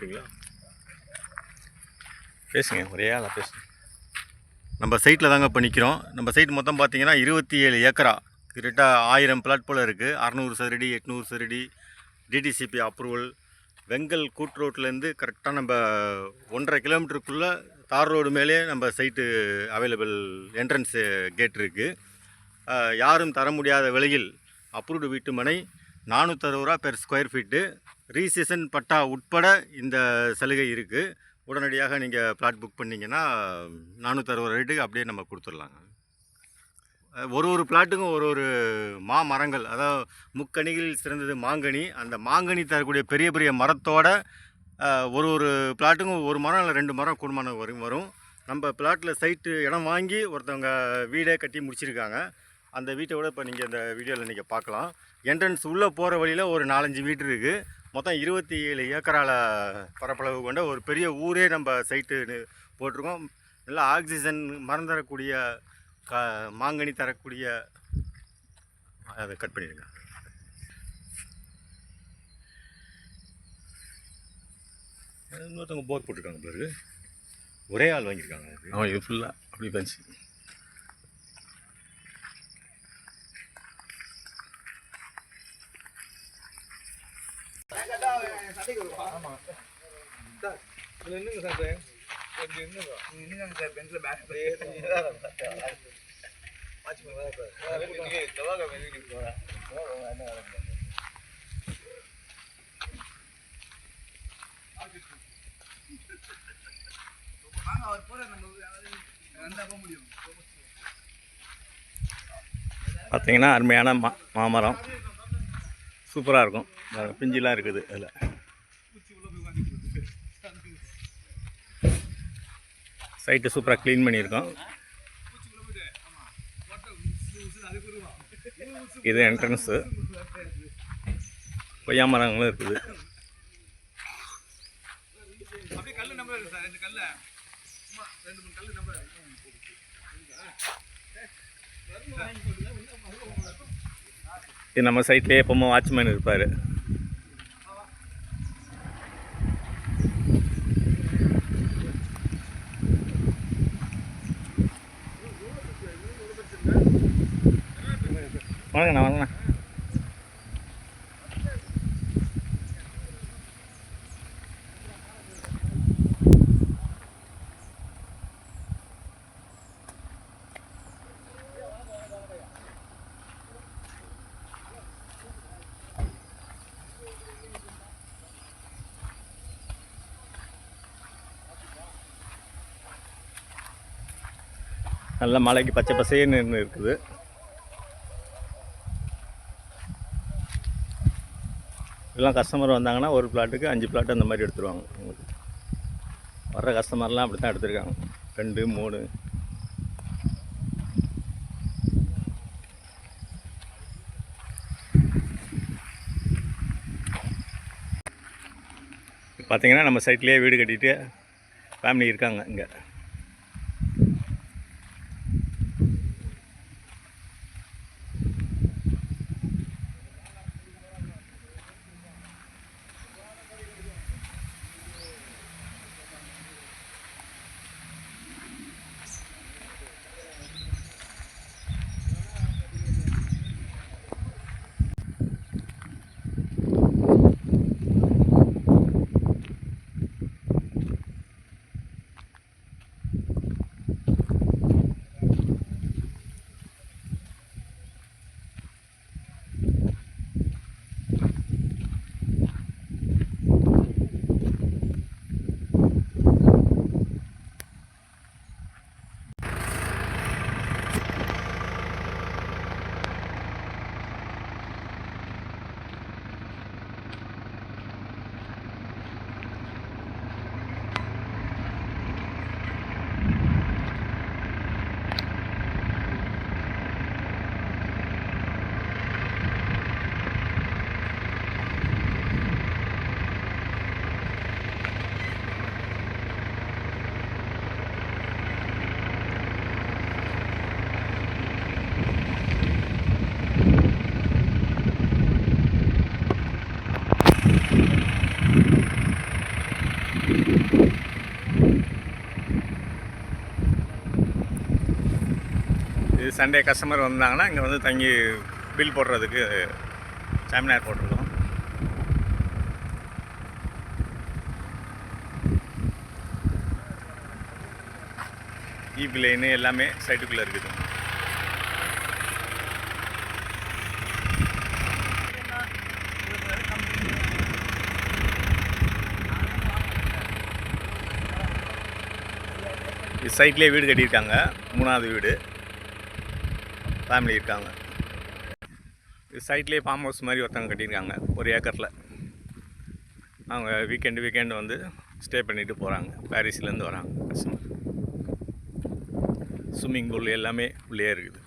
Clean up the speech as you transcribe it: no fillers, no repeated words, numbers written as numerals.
பேசுவீங்களா? பேசுங்க, ஒரே ஆளாக பேசுங்க. நம்ம சைட்டில் தாங்க இப்போ நிற்கிறோம். நம்ம சைட் மொத்தம் பார்த்தீங்கன்னா 27 ஏக்கரா, கரெக்டாக 1000 பிளாட் போல் இருக்குது. 600 சதுரடி, 800 சதுரடி, டிடிசிபி அப்ரூவல். வெங்கல் கூட் ரோட்லேருந்து கரெக்டாக நம்ம 1.5 கிலோமீட்டருக்குள்ளே தார் ரோடு மேலே நம்ம சைட்டு அவைலபிள். என்ட்ரன்ஸு கேட் இருக்குது. யாரும் தர முடியாத விலையில் அப்ரூவ்டு வீட்டு மனை 460 ரூபா பெர் ஸ்கொயர் ஃபீட்டு. ரீசேஷன் பட்டா உட்பட இந்த சலுகை இருக்குது. உடனடியாக நீங்கள் பிளாட் புக் பண்ணிங்கன்னா 460 ரேட்டுக்கு அப்படியே நம்ம கொடுத்துடலாங்க. ஒரு பிளாட்டுக்கும் ஒரு மாமரங்கள், அதாவது முக்கணிகளில் சிறந்தது மாங்கனி. அந்த மாங்கனி தரக்கூடிய பெரிய பெரிய மரத்தோட ஒரு பிளாட்டுக்கும் ஒரு மரம் இல்லை 2 மரம் கூடுமான வரும். நம்ம பிளாட்டில் சைட்டு இடம் வாங்கி ஒருத்தவங்க வீடே கட்டி முடிச்சிருக்காங்க. அந்த வீட்டை விட இப்போ நீங்கள் இந்த வீடியோவில் நீங்கள் பார்க்கலாம். என்ட்ரன்ஸ் உள்ளே போகிற வழியில் ஒரு 4-5 வீடு இருக்குது. மொத்தம் 27 ஏக்கரால் பரப்பளவு கொண்ட ஒரு பெரிய ஊரே நம்ம சைட்டு போட்டிருக்கோம். நல்லா ஆக்சிஜன் மரம் தரக்கூடிய மாங்கனி தரக்கூடிய. அதை கட் பண்ணிடுங்க. இன்னொருத்தவங்க போர் போட்டிருக்காங்க பிறகு ஒரே ஆள் வாங்கியிருக்காங்க. அவன் இது ஃபுல்லாக அப்படி பஞ்சு. பார்த்தீங்கன்னா அருமையான மாமரம் சூப்பராக இருக்கும். பிஞ்சிலாம் இருக்குது. அதில் சைட்டு சூப்பராக க்ளீன் பண்ணியிருக்கோம். இது என்ட்ரன்ஸு. கொய்யா மரங்களும் இருக்குது. இது நம்ம சைட்லேயே எப்போவும் வாட்ச்மேன் இருப்பார். வாங்கண்ணா வாங்கண்ணா. நல்ல மலைக்கு பச்சை பசேன்னு இருக்குது. இதெல்லாம் கஸ்டமர் வந்தாங்கன்னா ஒரு பிளாட்டுக்கு 5 பிளாட் அந்த மாதிரி எடுத்துருவாங்க. உங்களுக்கு வர்ற கஸ்டமர்லாம் அப்படி தான் எடுத்துருக்காங்க. 2, 3. பார்த்தீங்கன்னா நம்ம சைட்லேயே வீடு கட்டிட்டு ஃபேமிலி இருக்காங்க இங்கே. சண்டே கஸ்டமர் வந்தாங்கன்னா இங்கே வந்து தங்கி பில் போடுறதுக்கு சாமினார் போட்டிருக்கோம். ஈபி லைனு எல்லாமே சைட்டுக்குள்ளே இருக்குது. இது சைட்லேயே வீடு கட்டியிருக்காங்க. 3வது வீடு, ஃபேமிலி இருக்காங்க. இது சைட்லேயே ஃபார்ம் ஹவுஸ் மாதிரி ஒருத்தவங்க கட்டியிருக்காங்க 1 ஏக்கரில். அவங்க வீக்கெண்டு வந்து ஸ்டே பண்ணிவிட்டு போகிறாங்க. பாரிஸ்லேருந்து வராங்க கஸ்டமர். ஸ்விம்மிங் பூல் எல்லாமே உள்ளே இருக்குது.